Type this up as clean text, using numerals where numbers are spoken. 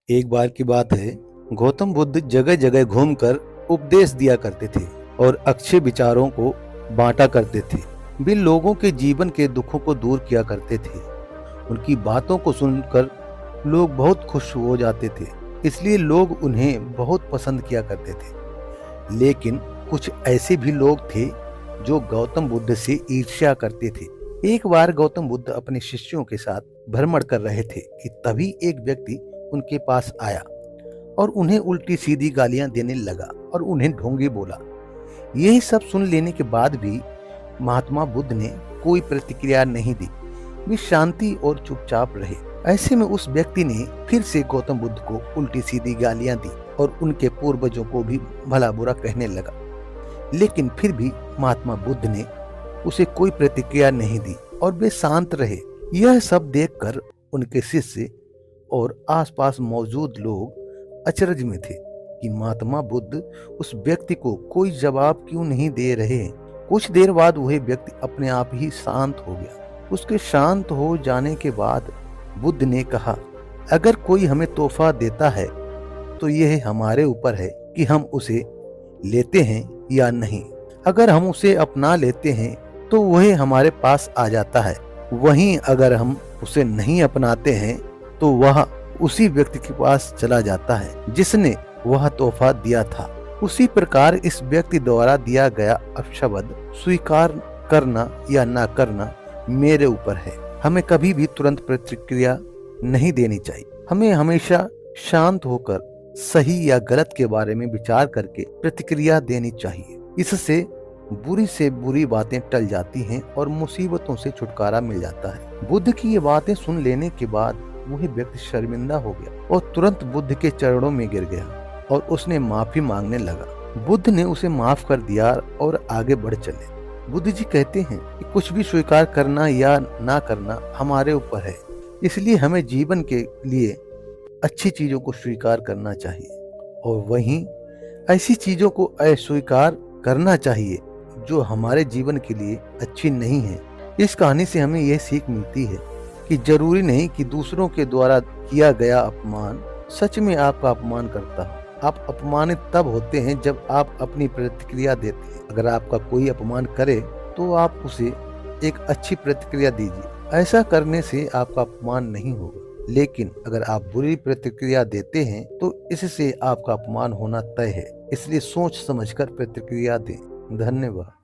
एक बार की बात है, गौतम बुद्ध जगह जगह घूमकर उपदेश दिया करते थे और अच्छे विचारों को बांटा करते थे। वे लोगों के जीवन के दुखों को दूर किया करते थे। उनकी बातों को सुनकर लोग बहुत खुश हो जाते थे, इसलिए लोग उन्हें बहुत पसंद किया करते थे। लेकिन कुछ ऐसे भी लोग थे जो गौतम बुद्ध से ईर्ष्या करते थे। एक बार गौतम बुद्ध अपने शिष्यों के साथ भ्रमण कर रहे थे कि तभी एक व्यक्ति उनके पास आया और उन्हें उल्टी सीधी गालियां देने लगा और उन्हें ढोंगी बोला। यही सब सुन लेने के बाद भी महात्मा बुद्ध ने कोई प्रतिक्रिया नहीं दी। वे शांति और चुपचाप रहे। ऐसे में उस व्यक्ति ने फिर से गौतम बुद्ध को उल्टी सीधी गालियां दी और उनके पूर्वजों को भी भला बुरा कहने लगा। लेकिन फिर भी महात्मा बुद्ध ने उसे कोई प्रतिक्रिया नहीं दी और वे शांत रहे। यह सब देखकर उनके शिष्य और आसपास मौजूद लोग अचरज में थे कि महात्मा बुद्ध उस व्यक्ति को कोई जवाब क्यों नहीं दे रहे हैं। कुछ देर बाद वह व्यक्ति अपने आप ही शांत हो गया। उसके शांत हो जाने के बाद बुद्ध ने कहा, अगर कोई हमें तोहफा देता है तो यह हमारे ऊपर है कि हम उसे लेते हैं या नहीं। अगर हम उसे अपना लेते हैं तो वह हमारे पास आ जाता है, वहीं अगर हम उसे नहीं अपनाते हैं तो वह उसी व्यक्ति के पास चला जाता है जिसने वह तोहफा दिया था। उसी प्रकार इस व्यक्ति द्वारा दिया गया अपशब्द स्वीकार करना या ना करना मेरे ऊपर है। हमें कभी भी तुरंत प्रतिक्रिया नहीं देनी चाहिए। हमें हमेशा शांत होकर सही या गलत के बारे में विचार करके प्रतिक्रिया देनी चाहिए। इससे बुरी से बुरी बातें टल जाती हैं और मुसीबतों से छुटकारा मिल जाता है। बुद्ध की ये बातें सुन लेने के बाद वही व्यक्ति शर्मिंदा हो गया और तुरंत बुद्ध के चरणों में गिर गया और उसने माफी मांगने लगा। बुद्ध ने उसे माफ कर दिया और आगे बढ़ चले। बुद्ध जी कहते हैं कि कुछ भी स्वीकार करना या ना करना हमारे ऊपर है, इसलिए हमें जीवन के लिए अच्छी चीजों को स्वीकार करना चाहिए और वहीं ऐसी चीजों को अस्वीकार करना चाहिए जो हमारे जीवन के लिए अच्छी नहीं है। इस कहानी से हमें यह सीख मिलती है कि जरूरी नहीं कि दूसरों के द्वारा किया गया अपमान सच में आपका अपमान करता हो। आप अपमानित तब होते हैं जब आप अपनी प्रतिक्रिया देते हैं। अगर आपका कोई अपमान करे तो आप उसे एक अच्छी प्रतिक्रिया दीजिए। ऐसा करने से आपका अपमान नहीं होगा। लेकिन अगर आप बुरी प्रतिक्रिया देते हैं तो इससे आपका अपमान होना तय है। इसलिए सोच समझकर प्रतिक्रिया दें। धन्यवाद।